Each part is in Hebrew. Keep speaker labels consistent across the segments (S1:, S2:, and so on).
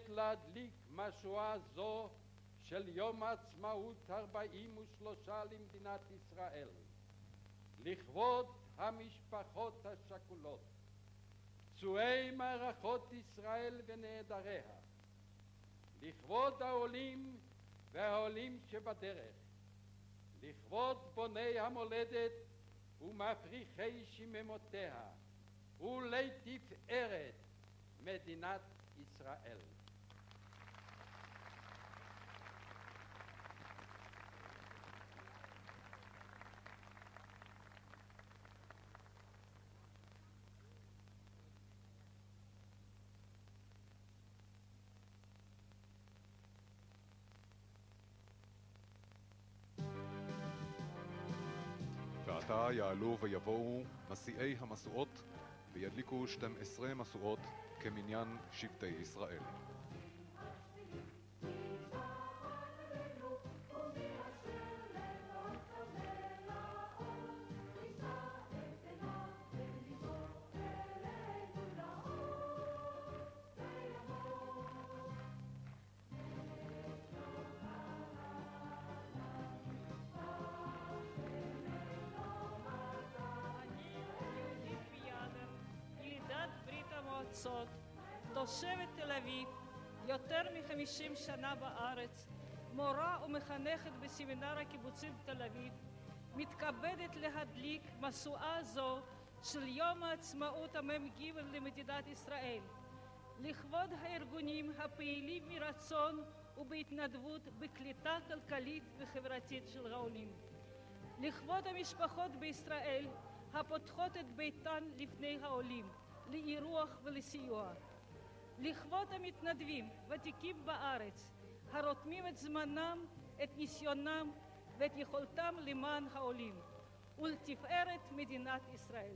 S1: להדליק משואה זו של יום העצמאות 43 למדינת ישראל, לכבוד המשפחות השכולות, פצועי מערכות ישראל ונעדריה, לכבוד העולים והעולים שבדרך, לכבוד בוני המולדת ומפריחי שממותיה, ולתפארת מדינת ישראל.
S2: ועתה יעלו ויבואו נשיאי המשואות וידליקו 12 משואות כמניין שבטי ישראל.
S3: תושבת תל אביב, יותר מ-50 שנה בארץ, מורה ומחנכת בסמינר הקיבוצי בתל אביב, מתכבדת להדליק משואה זו של יום העצמאות המ"ג למדינת ישראל, לכבוד הארגונים הפעילים מרצון ובהתנדבות בקליטה כלכלית וחברתית של העולים, לכבוד המשפחות בישראל הפותחות את ביתן לפני העולים, לאירוח ולסיוע, לכבוד המתנדבים ותיקים בארץ הרותמים את זמנם, את ניסיונם ואת יכולתם למען העולים, ולתפארת מדינת ישראל.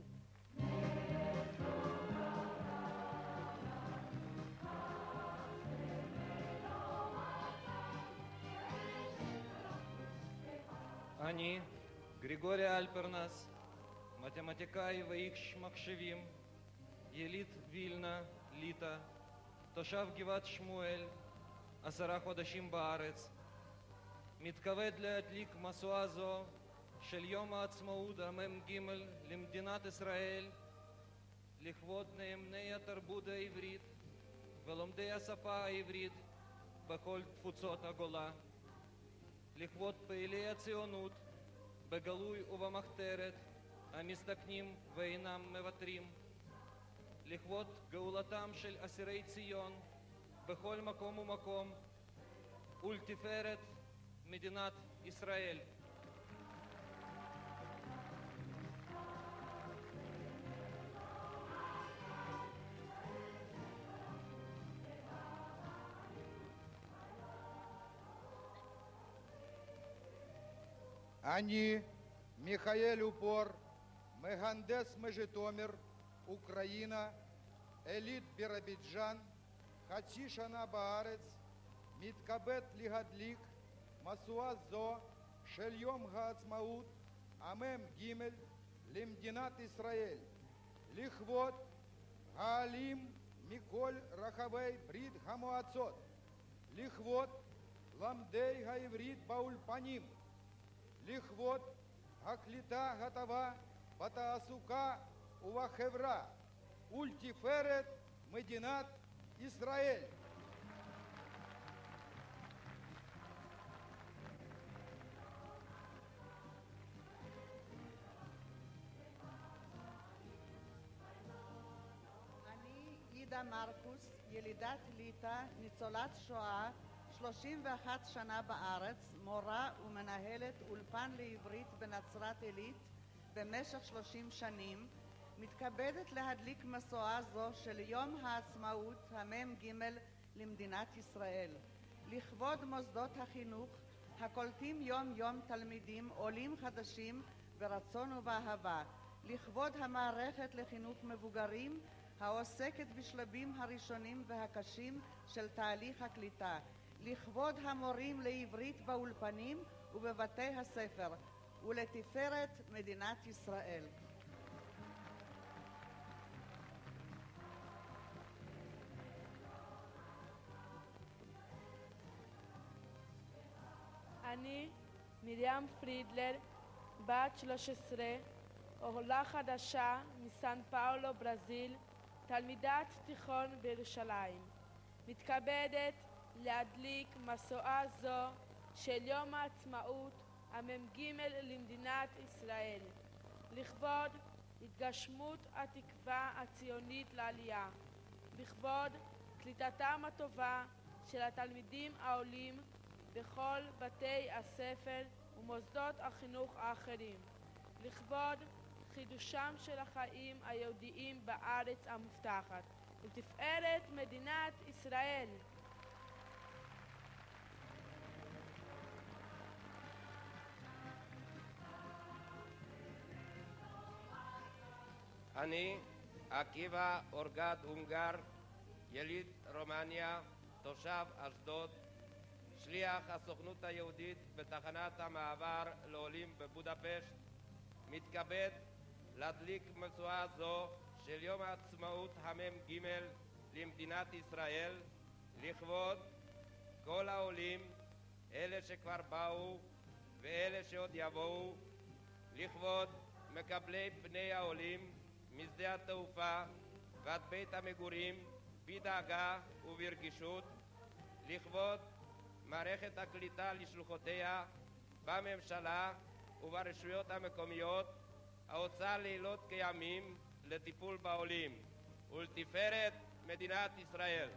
S4: אני, גריגורי אלפרנס, מתמטיקאי ואיש מחשבים, יליד וילנה, ליטא, תושב גבעת שמואל, 10 חודשים בארץ, מתכבד להדליק משואה זו של יום העצמאות המ"ג למדינת ישראל, לכבוד נאמני התרבות העברית ולומדי השפה העברית בכל תפוצות הגולה, לכבוד פעילי הציונות בגלוי ובמחתרת המסתכנים ואינם מוותרים, לכבוד גאולתם של אסירי ציון בכל מקום ומקום, ולתפארת מדינת ישראל.
S5: אני, מיכאל אופור, מהנדס מז'יטומיר, אוקראינה, יליד בירוביג'ן, חצי שנה בארץ, מתכבד להדליק משואה זו של יום העצמאות המ"ג למדינת ישראל, לכבוד העולים מכל רחבי ברית המועצות, לכבוד למדי העברית באולפנים, לכבוד הקליטה הטובה בתעסוקה ובחברה, ולתפארת מדינת ישראל.
S6: אני אידה מרקוס, ילידת ליטא, ניצולת שואה, 31 שנה בארץ, מורה ומנהלת אולפן לעברית בנצרת עילית במשך 30 שנים, מתכבדת להדליק משואה זו של יום העצמאות המ"ג למדינת ישראל, לכבוד מוסדות החינוך הקולטים יום יום תלמידים עולים חדשים ברצון ובאהבה, לכבוד המערכת לחינוך מבוגרים העוסקת בשלבים הראשונים והקשים של תהליך הקליטה, לכבוד המורים לעברית באולפנים ובבתי הספר, ולתפארת מדינת ישראל.
S7: אני מרים פרידלר, בת 13, עולה חדשה מסן פאולו, ברזיל, תלמידת תיכון בירושלים. מתכבדת להדליק משואה זו של יום העצמאות המ"ג למדינת ישראל, לכבוד התגשמות התקווה הציונית לעלייה, לכבוד קליטתם הטובה של התלמידים העולים בכל בתי הספר ומוסדות החינוך האחרים, לכבוד חידושם של החיים היהודיים בארץ המובטחת, לתפארת מדינת ישראל.
S8: אני עקיבא אורגד הונגר, יליד רומניה, תושב אשדוד, שליח הסוכנות היהודית בתחנת המעבר לעולים בבודפשט, מתכבד להדליק משואה זו של יום העצמאות המ"ג למדינת ישראל, לכבוד כל העולים, אלה שכבר באו ואלה שעוד יבואו, לכבוד מקבלי פני העולים משדה התעופה ועד בית המגורים בדאגה וברגישות, לכבוד מערכת הקליטה לשלוחותיה בממשלה וברשויות המקומיות העושה לילות כימים לטיפול בעולים, ולתפארת מדינת ישראל.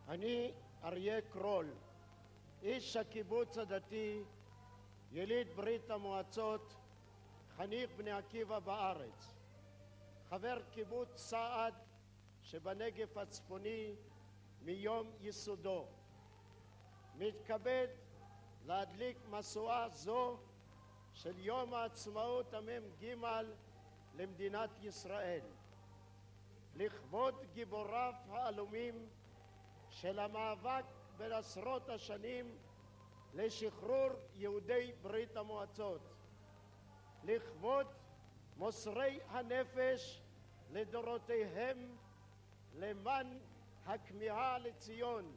S9: אני אריה קרול, איש הקיבוץ הדתי, יליד ברית המועצות, חניך בני עקיבא בארץ, חבר קיבוץ סעד שבנגב הצפוני מיום ייסודו, מתכבד להדליק משואה זו של יום העצמאות המ"ג למדינת ישראל, לכבוד גיבוריו העלומים של המאבק בין עשרות השנים לשחרור יהודי ברית המועצות, לכבוד מוסרי הנפש לדורותיהם למען הכמיהה לציון,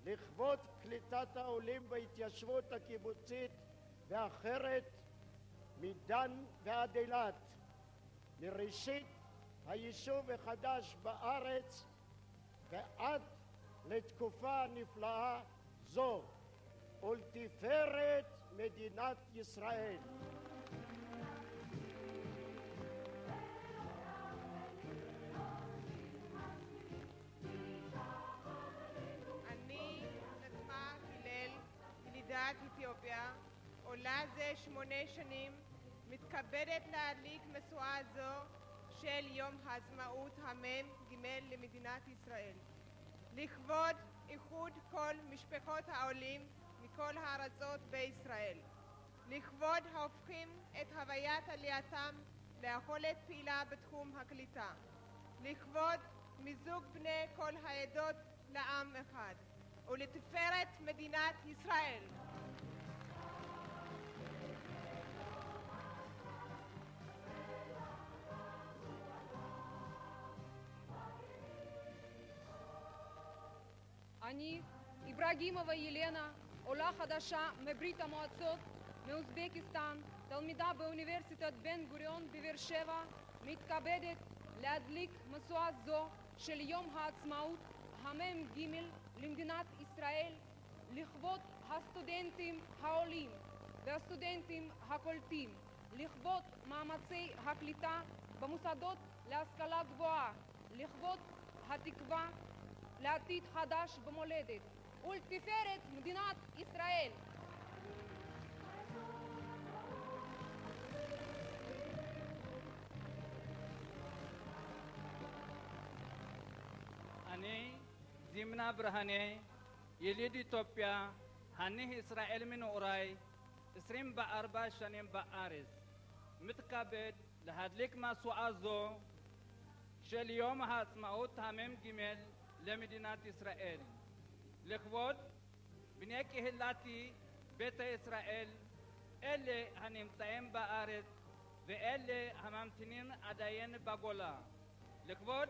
S9: לכבוד קליטת העולים בהתיישבות הקיבוצית ואחרת מדן ועד אילת, מראשית היישוב החדש בארץ ועד לתקופה נפלאה זו, ולתפארת מדינת ישראל.
S10: אני נתמה הלל, ילידת אתיופיה, עולה זה 8 שנים, מתכבדת להדליק משואה זו של יום העצמאות המ"ג למדינת ישראל, לכבוד איחוד כל משפחות העולים מכל הארצות בישראל, לכבוד ההופכים את הוויית עלייתם ליכולת פעילה בתחום הקליטה, לכבוד מיזוג בני כל העדות לעם אחד, ולתפארת מדינת ישראל.
S11: אני איבראגימובה ילנה, עולה חדשה מברית המועצות, מאוזבקיסטן, תלמידה באוניברסיטת בן גוריון בבאר שבע, מתכבדת להדליק משואה זו של יום העצמאות המ"ג למדינת ישראל, לכבוד הסטודנטים העולים והסטודנטים הקולטים, לכבוד מאמצי הקליטה במוסדות להשכלה גבוהה, לכבוד התקווה לעתיד חדש במולדת, ולתפארת מדינת ישראל.
S1: אני זימנה ברהנה, יליד איתופיה, אני ישראל מנעוריי, 24 שנים בארץ, מתכבד להדליק משואה זו של יום העצמאות המ"ג למדינת ישראל, לכבוד בני קהילתי ביתא ישראל, אלה הנמצאים בארץ ואלה הממתינים עדיין בגולה. לכבוד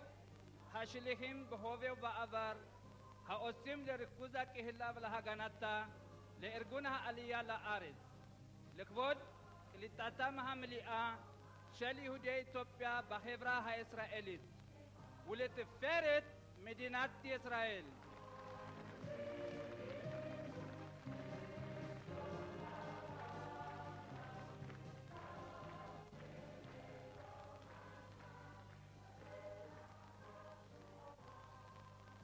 S1: השליחים בהווה ובעבר, העושים לריכוז הקהילה ולהגנתה, לארגון העלייה לארץ. לכבוד קליטתם המלאה של יהודי אתיופיה בחברה הישראלית ולתפארת מדינת ישראל.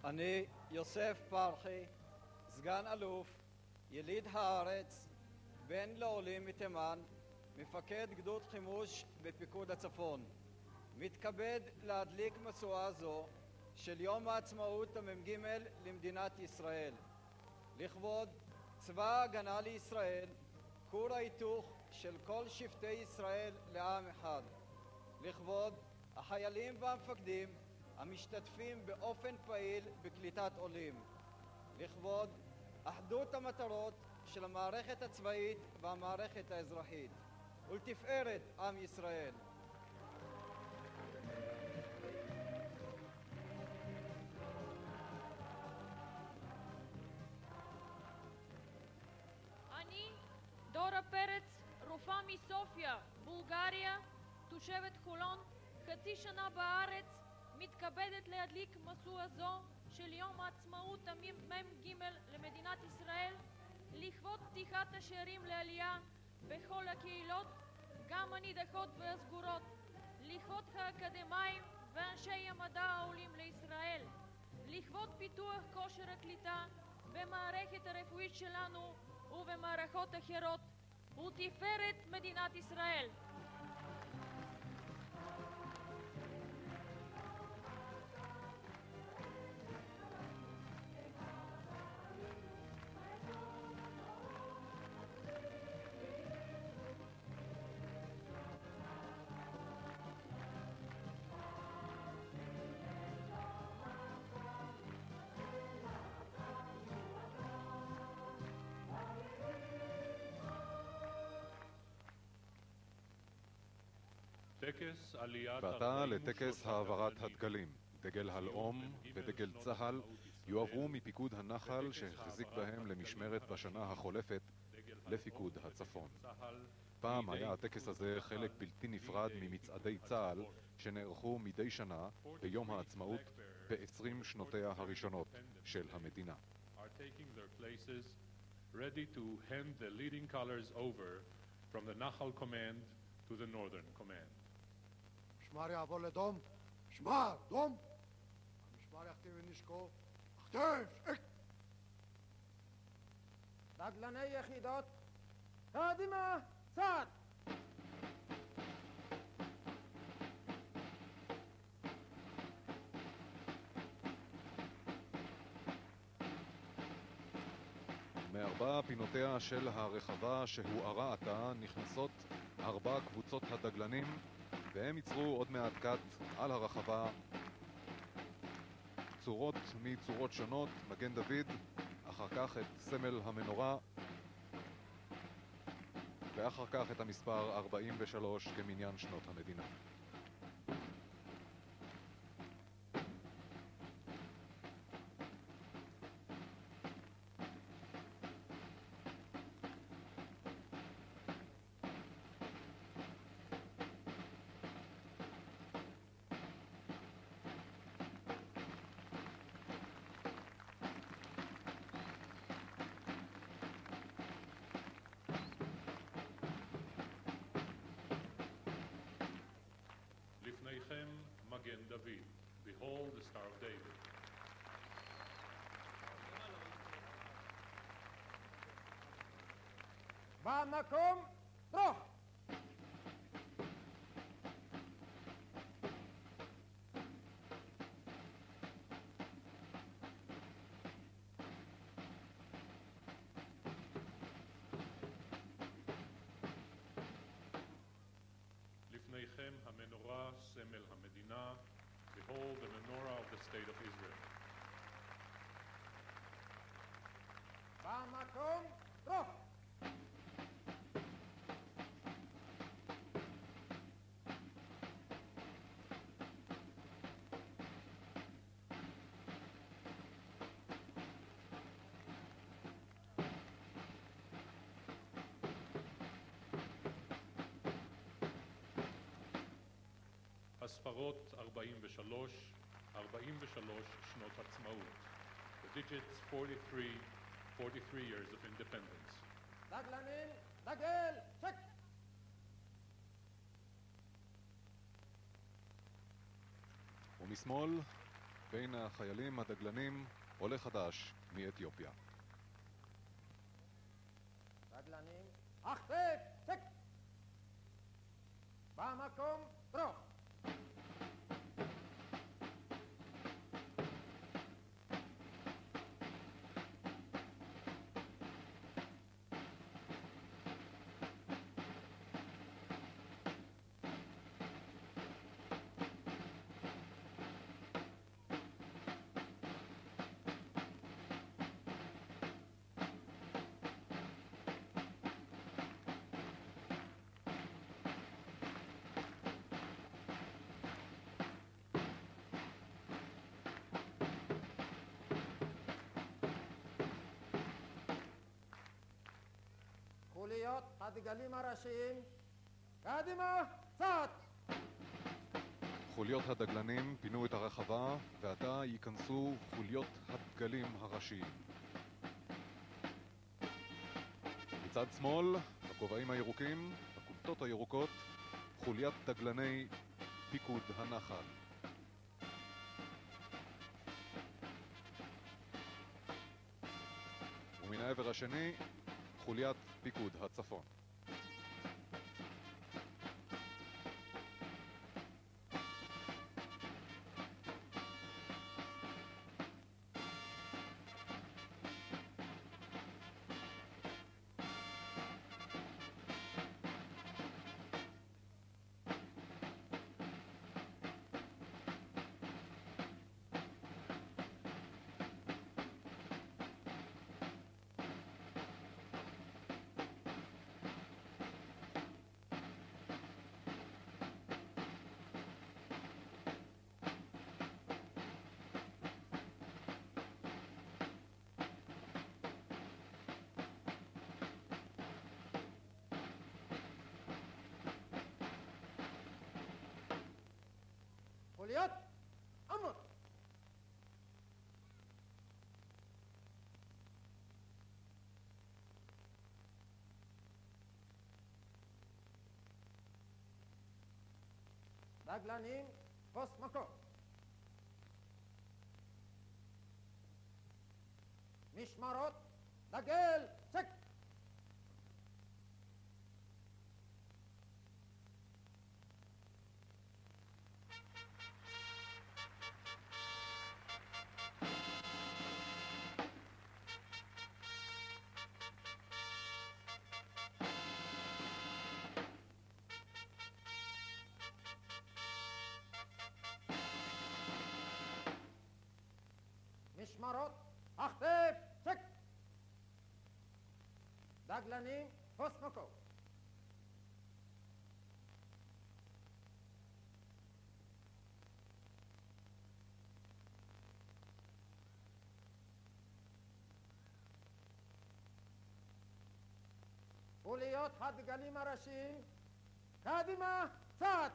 S12: אני יוסף פרחי, סגן אלוף, יליד הארץ, בן לעולים מתימן, מפקד גדוד חימוש בפיקוד הצפון. מתכבד להדליק משואה זו של יום העצמאות המ"ג למדינת ישראל. לכבוד צבא ההגנה לישראל, כור ההיתוך של כל שבטי ישראל לעם אחד. לכבוד החיילים והמפקדים המשתתפים באופן פעיל בקליטת עולים. לכבוד אחדות המטרות של המערכת הצבאית והמערכת האזרחית. ולתפארת עם ישראל.
S13: אני דורה פרץ, רופאה מסופיה, בולגריה, תושבת חולון, חצי שנה בארץ, מתכבדת להדליק משואה זו של יום העצמאות המ"ג למדינת ישראל, לכבוד פתיחת השערים לעלייה בכל הקהילות, גם הנידחות והסגורות, לכבוד האקדמאים ואנשי המדע העולים לישראל, לכבוד פיתוח כושר הקליטה במערכת הרפואית שלנו ובמערכות אחרות, ולתפארת מדינת ישראל.
S2: ועתה לטקס העברת הדגלים. דגל הלאום ודגל צה"ל יועברו מפיקוד הנחל שהחזיק בהם למשמרת בשנה החולפת לפיקוד הצפון. פעם היה הטקס הזה חלק בלתי נפרד ממצעדי צה"ל שנערכו מדי שנה ביום העצמאות ב-20 שנותיה הראשונות של המדינה.
S14: Ready to hand the leading colors over from the Nahal Command to the Northern Command.
S15: המשמר יעבור לדום, משמר, דום. המשמר יכתיב ונשקו, הכתב,
S16: דגלני יחידות, קדימה, צד!
S2: מארבע פינותיה של הרחבה שהוארה עתה נכנסות 4 קבוצות הדגלנים, והם ייצרו עוד מעט קאט על הרחבה צורות מצורות שונות, מגן דוד, אחר כך את סמל המנורה, ואחר כך את המספר 43 כמניין שנות המדינה.
S14: לפניכם מגן דוד. Behold the Star of David.
S16: במקום, רוח!
S14: לפניכם המנורה, סמל המדינה. Behold the menorah of the state of Israel.
S16: במקום, רוח!
S14: הספרות 43 שנות עצמאות. The digits 43 years of independence.
S16: דגלנים, דגל, צ'ק!
S2: ומשמאל, בין החיילים הדגלנים, עולה חדש מאתיופיה.
S16: דגלנים, אחטף, צ'ק! במקום, דרוך! חוליות הדגלים הראשיים, קדימה, צד!
S2: חוליות הדגלנים פינו את הרחבה, ועתה ייכנסו חוליות הדגלים הראשיים. מצד שמאל, בכובעים הירוקים, בכומתות הירוקות, חוליית דגלני פיקוד הנחל. ומן העבר השני, חוליית פיקוד הצפון.
S16: חוליות, עמוד! דגלנים, תפוס מקום. משמרות, דגל, צ'ק! משמרות, אחטף, צ'ק! דגלנים, תפוס מקום. חוליות הדגלים הראשיים, קדימה, צד!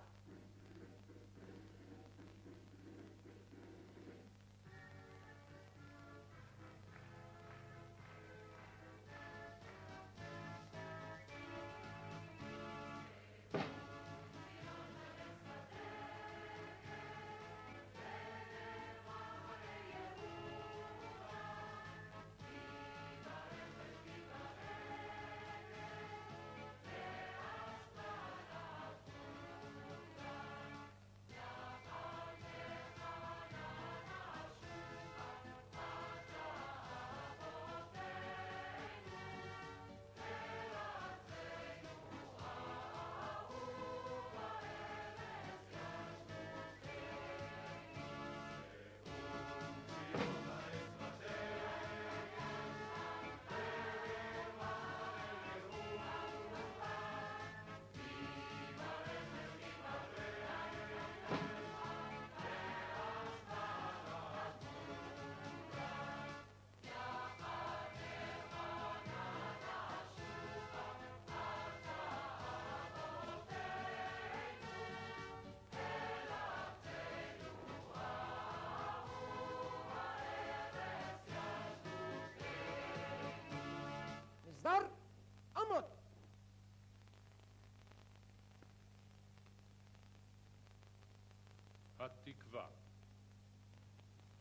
S14: התקווה.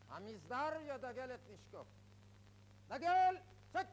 S16: המסדר ידגל את נשקו. דגל, צק!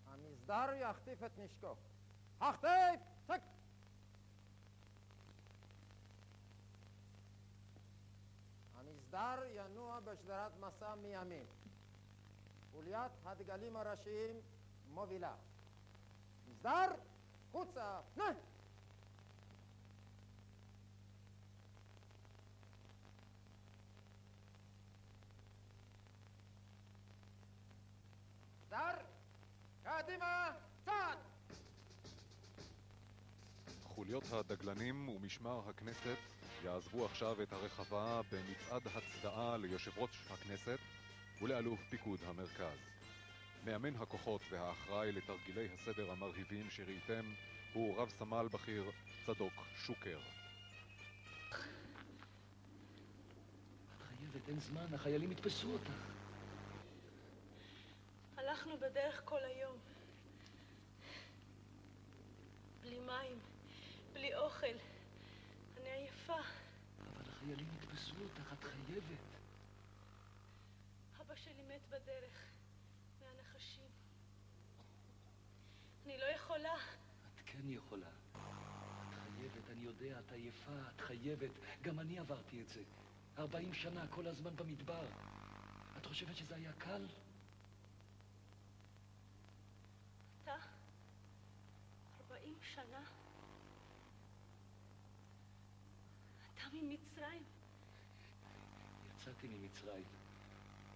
S16: המסדר יחטיף את נשקו. החטיף! צק! המסדר ינוע בשדרת מסע מימין. חוליית הדגלים הראשיים מובילה. מסדר, חוצה, פנה! מסדר, קדימה, צעד!
S2: חוליות הדגלנים ומשמר הכנסת יעזבו עכשיו את הרחבה במצעד הצדעה ליושב ראש הכנסת ולאלוף פיקוד המרכז. מאמן הכוחות והאחראי לתרגילי הסדר המרהיבים שראיתם הוא רב סמל בכיר צדוק שוקר.
S17: את חייבת, אין זמן, החיילים יתפסו אותך.
S7: הלכנו בדרך כל היום. בלי מים, בלי אוכל. אני עייפה.
S17: אבל החיילים יתפסו אותך, את חייבת.
S7: אבא שלי מת בדרך, מהנחשים. אני לא יכולה.
S17: את כן יכולה. את חייבת, אני יודע, את עייפה, את חייבת. גם אני עברתי את זה. 40 שנה, כל הזמן במדבר. את חושבת שזה היה קל?
S7: אתה? 40 שנה? אתה ממצרים?
S17: יצאתי ממצרים.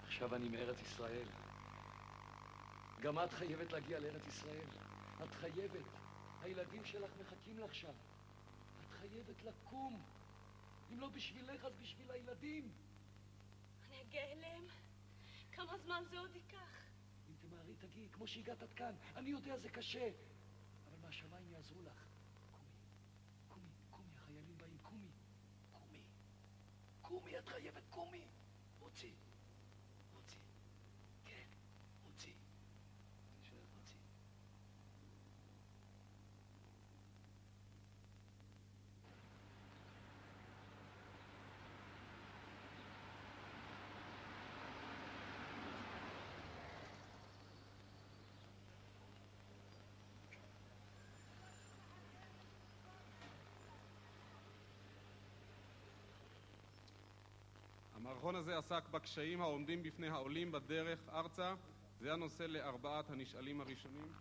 S17: עכשיו אני מארץ ישראל. גם את חייבת להגיע לארץ ישראל. את חייבת. הילדים שלך מחכים לך שם. את חייבת לקום. אם לא בשבילך, אז בשביל הילדים.
S7: אני אגיע אליהם? כמה זמן זה עוד ייקח?
S17: אם תמהרי, תגיעי, כמו שהגעת עד כאן. אני יודע, זה קשה. אבל מהשמיים יעזרו לך. קומי, קומי, החיילים באים, קומי. קומי. קומי, את חייבת, קומי. רוצי. רוצי. כן, רוצי. תשאר, רוצי.
S18: המערכון הזה עסק בקשיים העומדים בפני העולים בדרך ארצה. זה הנושא לארבעת הנשאלים הראשונים.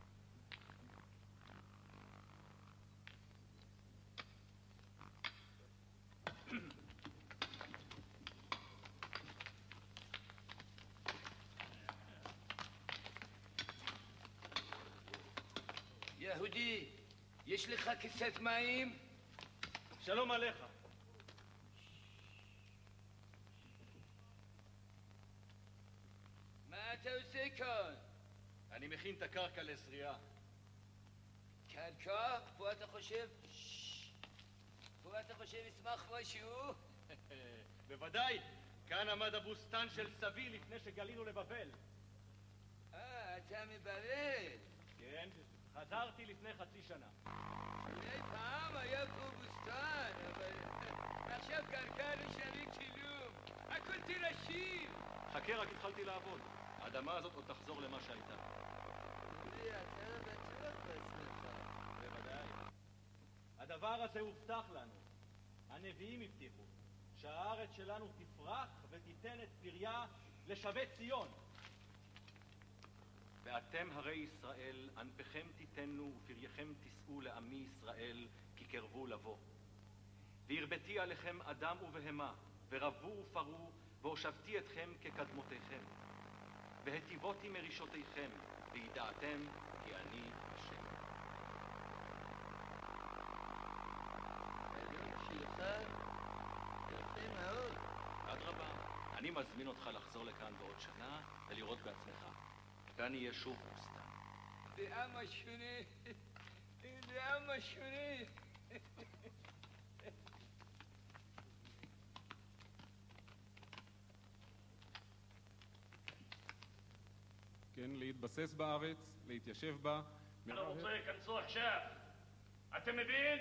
S19: יהודי, יש לך כיסת מים?
S20: שלום עליך.
S19: מה אתה עושה כאן?
S20: אני מכין את הקרקע לזריעה.
S19: קרקע? פה אתה חושב? פה פה אתה חושב ישמח משהו?
S20: בוודאי, כאן עמד הבוסתן של סבי לפני שגלינו לבבל.
S19: אתה מבבל.
S20: כן, חזרתי לפני חצי שנה.
S19: אולי פעם היה פה בוסתן, אבל עכשיו קרקע לא שווה כלום. הכל תירשים.
S20: חכה, רק התחלתי לעבוד. האדמה הזאת עוד תחזור למה שהייתה.
S19: אתה בטוח בעצמך.
S20: בוודאי. הדבר הזה הובטח לנו. הנביאים הבטיחו שהארץ שלנו תפרח ותיתן את פריה לשבי ציון. ואתם הרי ישראל, ענפיכם תיתנו ופרייכם תישאו לעמי ישראל, כי קרבו לבוא. והרביתי עליכם אדם ובהמה, ורבו ופרו, והושבתי אתכם כקדמותיכם. והטיבותי מרישותיכם, וידעתם כי אני השם.
S19: שלך יפה מאוד.
S20: אדרבה, אני מזמין אותך לחזור לכאן בעוד שנה ולראות בעצמך. כאן יהיה שוב בוסתן.
S19: זה עם השונה. זה עם השונה.
S18: כן, להתבסס בארץ, להתיישב בה.
S20: אני רוצה להיכנסו עכשיו. אתם מבין?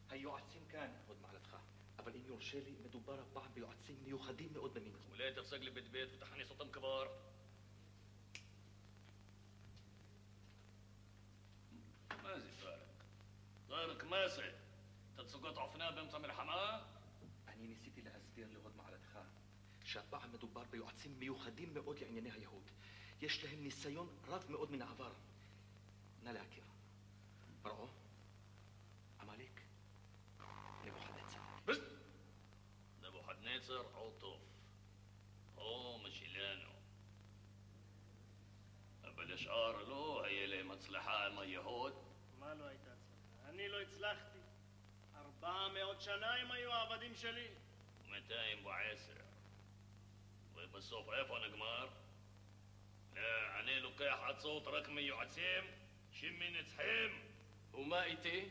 S21: היועצים כאן, עוד מעלתך. אבל אם יורשה לי, מדובר הפעם ביועצים מיוחדים מאוד במינם.
S20: אולי תפסק לבית בית ותכניס אותם כבר. מה זה טארק? טארק, מה זה? תצוגת אופנה באמצע מלחמה?
S21: אני ניסיתי להסביר להוד מעלתך שהפעם מדובר ביועצים מיוחדים מאוד לענייני היהוד. יש להם ניסיון רב מאוד מן העבר. נא להכיר. פרעה, עמלק, נבוכדנצר.
S20: בס! נבוכדנצר עוטוף. הוא משלנו. אבל השאר לא היה להם הצלחה עם היהוד.
S22: מה לא הייתה הצלחה? אני לא הצלחתי. 400 שנה הם היו העבדים שלי.
S20: 210. ובסוף איפה נגמר? لا, אני לוקח עצות רק מיועצים שמנצחים.
S23: ומה איתי?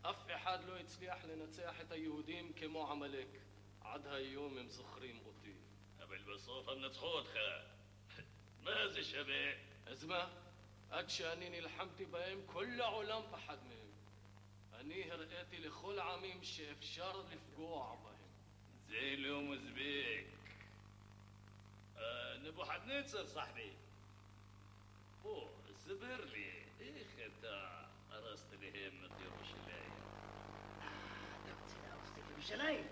S23: אף אחד לא הצליח לנצח את היהודים כמו עמלק. עד היום הם זוכרים אותי.
S20: אבל בסוף הם נצחו אותך. מה זה שווה?
S23: אז מה? עד שאני נלחמתי בהם, כל העולם פחד מהם. אני הראיתי לכל העמים שאפשר לפגוע בהם.
S20: זה לא מספיק. נבוכדנצר صاحبي. בוא, סבר לי, איך אתה הרסת להם את ירושלים?
S22: אתה רוצה להרוס את ירושלים?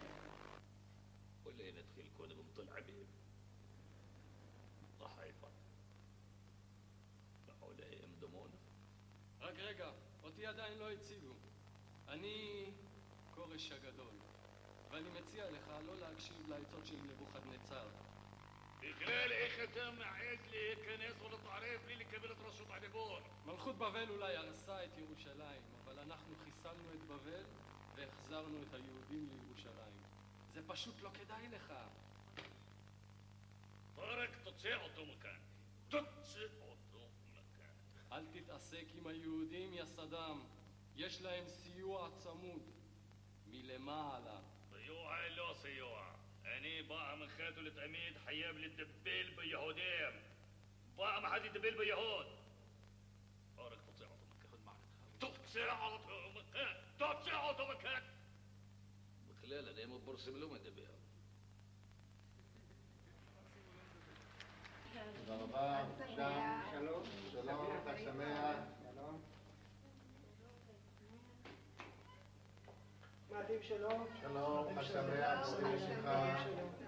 S20: אולי נתחיל קודם עם עביב. חיפה. אולי עם דמונה.
S23: רק רגע, אותי עדיין לא הציגו. אני כורש הגדול, ואני מציע לך לא להקשיב לעצות של נבוכדנצר.
S20: בכלל, איך אתה מעז להיכנס ולהתערב בלי לקבל את רשות הדיבור?
S23: מלכות בבל אולי הרסה את ירושלים, אבל אנחנו חיסלנו את בבל והחזרנו את היהודים לירושלים. זה פשוט לא כדאי לך.
S20: רק תוציא אותו מכאן. תוציא אותו מכאן.
S23: אל תתעסק עם היהודים, יא סדאם. יש להם סיוע צמוד מלמעלה.
S20: סיוע לא סיוע. אני פעם אחת ולתמיד חייב לטפל ביהודים. פעם אחת לטפל ביהוד. רק תוציא אותו מכאן. תוציא אותו מכאן. תוציא אותו מכאן. בכלל, אני מפורסם לא מדבר.
S24: תודה רבה. שלום. שלום, חג שמח. שלום.
S25: מעדים שלום.
S24: שלום, חג שמח, ברוכים השמחה.